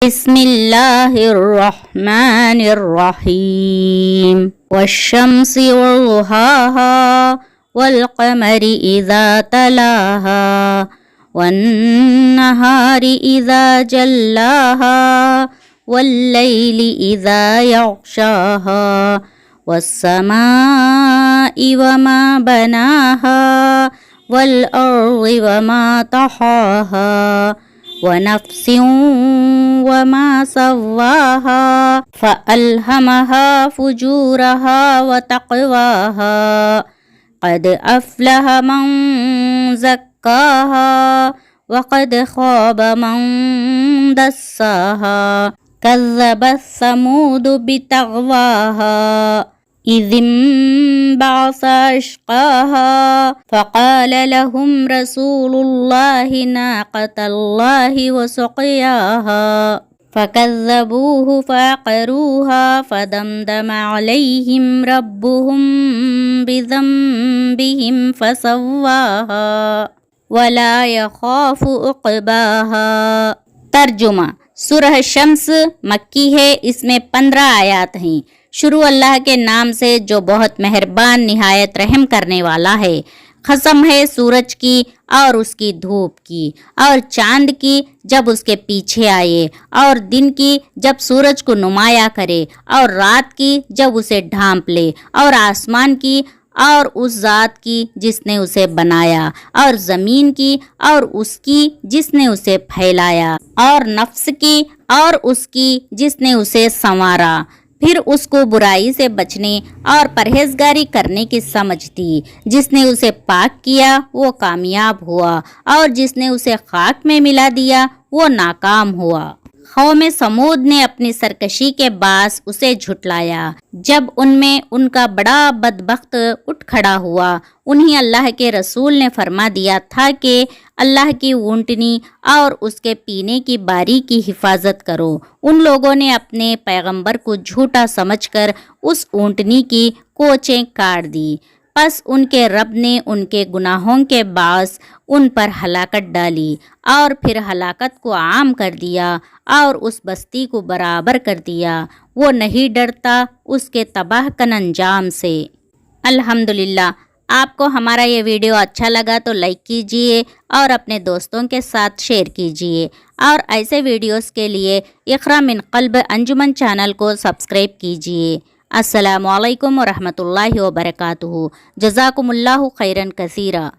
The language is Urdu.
بسم اللہ الرحمن الرحیم والشمس وضحاها والقمر اذا تلاها والنهار اذا جلاها واللیل اذا یغشاها والسماء وما بناها والارض وما طحاها ونفس وما سواها فألهمها فجورها وتقواها قد أفلح من زكاها وقد خاب من دساها كذبت ثمود بتغواها إذ انبعث أشقاها فقال لهم رسول الله ناقة الله وسقياها فكذبوه فعقروها فدمدم عليهم ربهم بذنبهم فسواها ولا يخاف عقباها۔ ترجمہ۔ سورہ شمس مکی ہے، اس میں 15 آیات ہیں۔ شروع اللہ کے نام سے جو بہت مہربان نہایت رحم کرنے والا ہے۔ قسم ہے سورج کی اور اس کی دھوپ کی اور چاند کی جب اس کے پیچھے آئے، اور دن کی جب سورج کو نمایاں کرے، اور رات کی جب اسے ڈھانپ لے، اور آسمان کی اور اس ذات کی جس نے اسے بنایا، اور زمین کی اور اس کی جس نے اسے پھیلایا، اور نفس کی اور اس کی جس نے اسے سنوارا۔ پھر اس کو برائی سے بچنے اور پرہیزگاری کرنے کی سمجھ دی۔ جس نے اسے پاک کیا وہ کامیاب ہوا، اور جس نے اسے خاک میں ملا دیا وہ ناکام ہوا۔ قوم سمود نے اپنی سرکشی کے باعث اسے جھٹلایا۔ جب ان میں ان کا بڑا بدبخت اٹھ کھڑا ہوا، انہیں اللہ کے رسول نے فرما دیا تھا کہ اللہ کی اونٹنی اور اس کے پینے کی باری کی حفاظت کرو۔ ان لوگوں نے اپنے پیغمبر کو جھوٹا سمجھ کر اس اونٹنی کی کوچیں کاٹ دی، پس ان کے رب نے ان کے گناہوں کے باعث ان پر ہلاکت ڈالی، اور پھر ہلاکت کو عام کر دیا اور اس بستی کو برابر کر دیا۔ وہ نہیں ڈرتا اس کے تباہ کن انجام سے۔ الحمدللہ، آپ کو ہمارا یہ ویڈیو اچھا لگا تو لائک کیجئے اور اپنے دوستوں کے ساتھ شیئر کیجئے، اور ایسے ویڈیوز کے لیے اقرا من قلب انجمن چینل کو سبسکرائب کیجئے۔ السلام علیکم ورحمۃ اللہ وبرکاتہ۔ جزاکم اللہ خیرا کثیرا۔